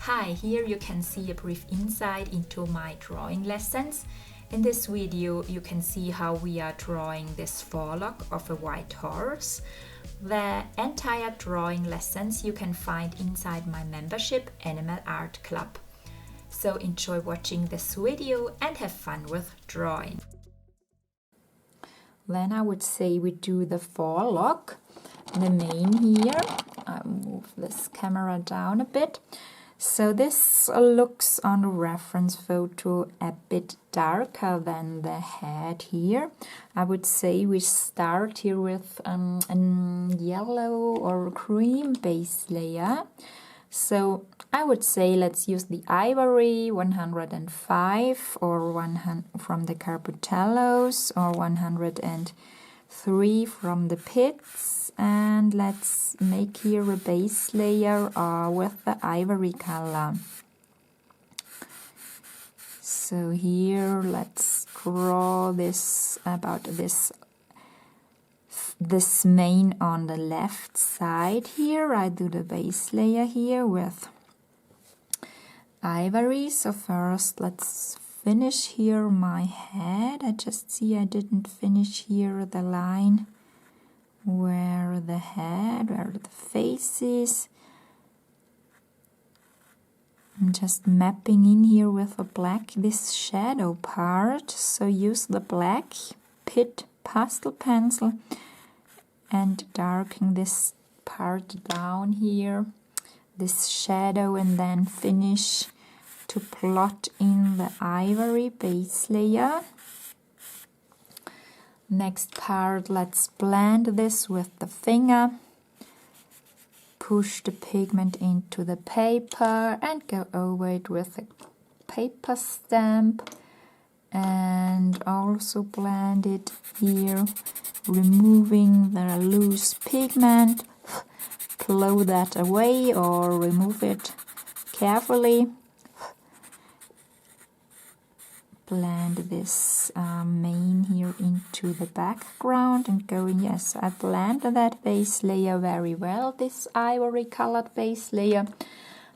Hi, here you can see a brief insight into my drawing lessons. In this video you can see how we are drawing this forelock of a white horse. The entire drawing lessons you can find inside my membership Animal Art Club. So enjoy watching this video and have fun with drawing. Then I would say we do the forelock, the mane here. I'll move this camera down a bit. So this looks on the reference photo a bit darker than the head here. I would say we start here with a yellow or cream base layer. So I would say let's use the ivory 105 or 100 from the Carputellos or 103 from the pits. And let's make here a base layer with the ivory color. So here let's draw this about this mane on the left side here. I do the base layer here with ivory. So first let's finish here my head. I just see I didn't finish here the line where the face is. I'm just mapping in here with a black this shadow part. So use the black pit pastel pencil and darken this part down here, this shadow, and then finish to plot in the ivory base layer. Next part, let's blend this with the finger, push the pigment into the paper and go over it with a paper stamp, and also blend it here, removing the loose pigment. Blow that away or remove it carefully. Blend this mane here into the background and going, yes, I blend that base layer very well, this ivory colored base layer.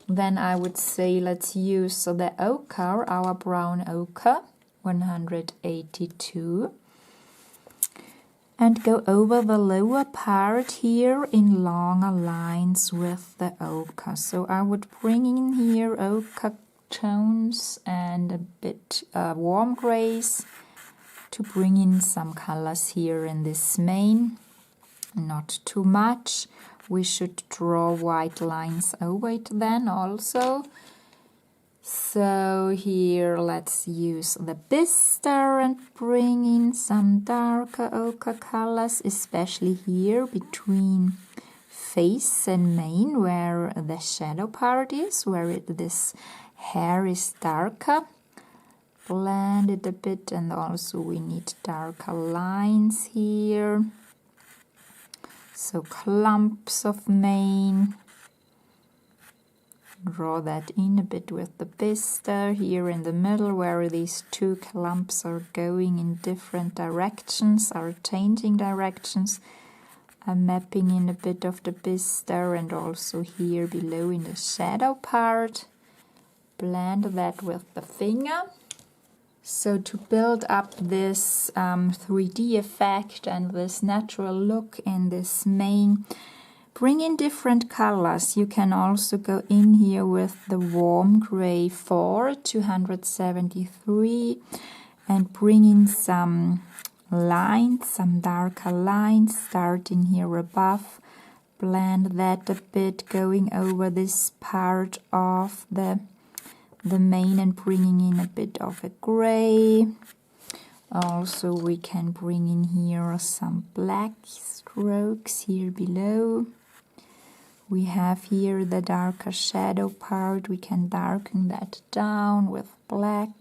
Then I would say let's use the ochre, our brown ochre, 182, and go over the lower part here in longer lines with the ochre. So I would bring in here ochre tones and a bit warm grays to bring in some colors here in this mane. Not too much. We should draw white lines over it then also. So here let's use the bistre and bring in some darker ochre colors, especially here between face and mane where the shadow part is, where this hair is darker. Blend it a bit, and also we need darker lines here. So clumps of mane. Draw that in a bit with the bistre here in the middle where these two clumps are going in different directions, are changing directions. I'm mapping in a bit of the bistre and also here below in the shadow part. Blend that with the finger. So to build up this 3D effect and this natural look in this mane, bring in different colors. You can also go in here with the warm gray 273 and bring in some lines, some darker lines starting here above. Blend that a bit, going over this part of the mane and bringing in a bit of a gray. Also we can bring in here some black strokes here below. We have here the darker shadow part. We can darken that down with black.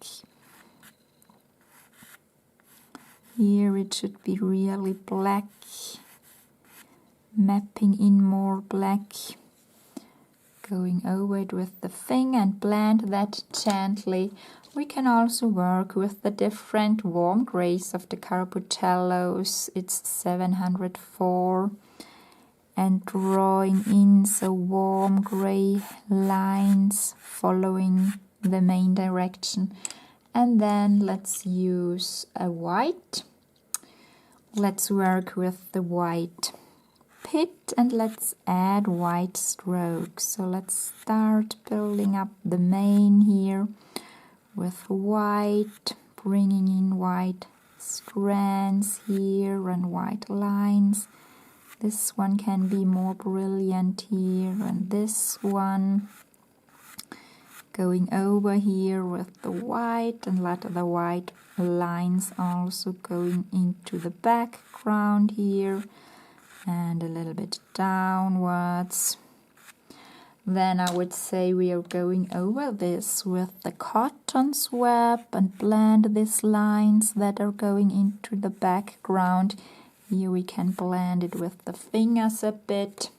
Here it should be really black. Mapping in more black. Going over it with the finger and blend that gently. We can also work with the different warm grays of the Carputellos. It's 704. and drawing in some warm gray lines following the main direction. And then let's use a white. Let's work with the white pit and let's add white strokes. So let's start building up the mane here with white, bringing in white strands here and white lines. This one can be more brilliant here, and this one going over here with the white, and let the white lines also going into the background here and a little bit downwards. Then I would say we are going over this with the cotton swab and blend these lines that are going into the background. Here we can blend it with the fingers a bit.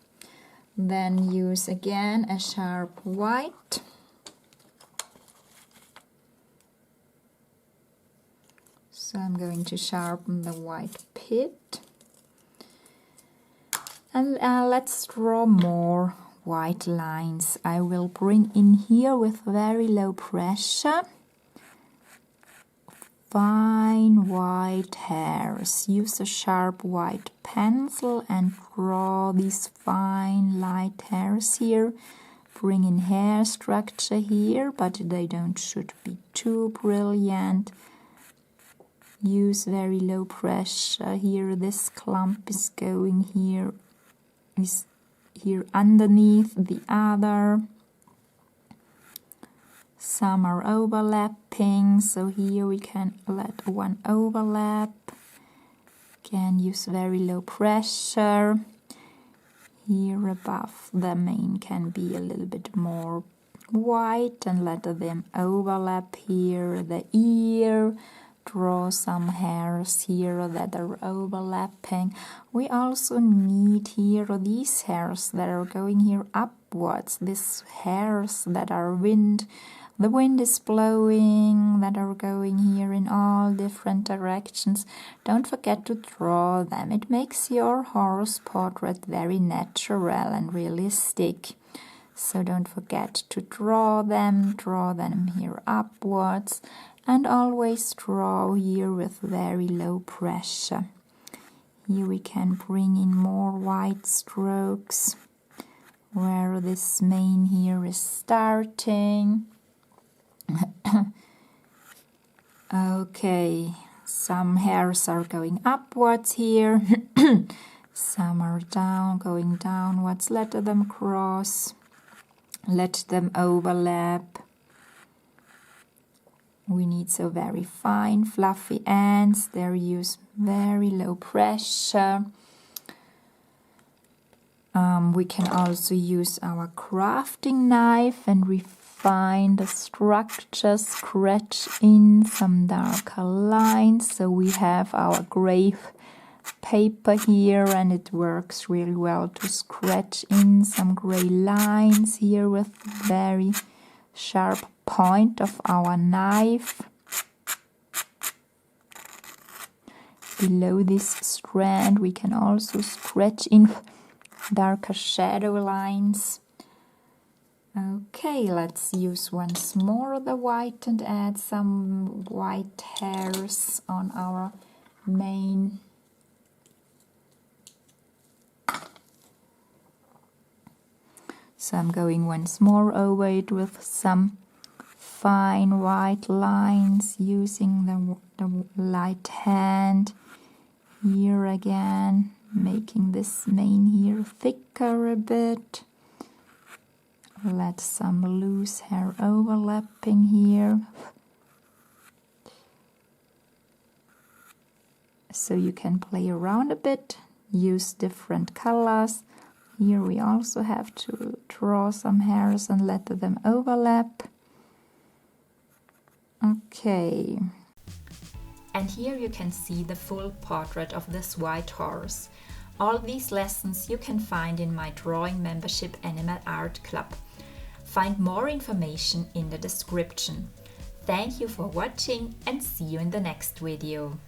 Then use again a sharp white. So I'm going to sharpen the white pit. And let's draw more white lines. I will bring in here with very low pressure fine white hairs. Use a sharp white pencil and draw these fine light hairs here. Bring in hair structure here, but they should be too brilliant. Use very low pressure here. This clump is going here, is here underneath the other. Some are overlapping, so here we can let one overlap. Can use very low pressure. Here above the mane can be a little bit more white and let them overlap here. The ear, draw some hairs here that are overlapping. We also need here these hairs that are going here upwards, these hairs that are the wind is blowing, that are going here in all different directions. Don't forget to draw them. It makes your horse portrait very natural and realistic. So don't forget to draw them here upwards, and always draw here with very low pressure. Here we can bring in more white strokes where this mane here is starting. Okay, some hairs are going upwards here, some are going downwards. Let them cross, let them overlap. We need so very fine, fluffy ends. They use very low pressure. We can also use our crafting knife and refine the structure, scratch in some darker lines. So we have our gray paper here, and it works really well to scratch in some gray lines here with very sharp point of our knife. Below this strand we can also scratch in darker shadow lines. Okay, let's use once more the white and add some white hairs on our mane. So I'm going once more over it with some fine white lines, using the light hand here again, making this mane here thicker a bit. Let some loose hair overlapping here. So you can play around a bit, use different colors. Here we also have to draw some hairs and let them overlap. Okay. And here you can see the full portrait of this white horse. All these lessons you can find in my drawing membership Animal Art Club. Find more information in the description. Thank you for watching and see you in the next video.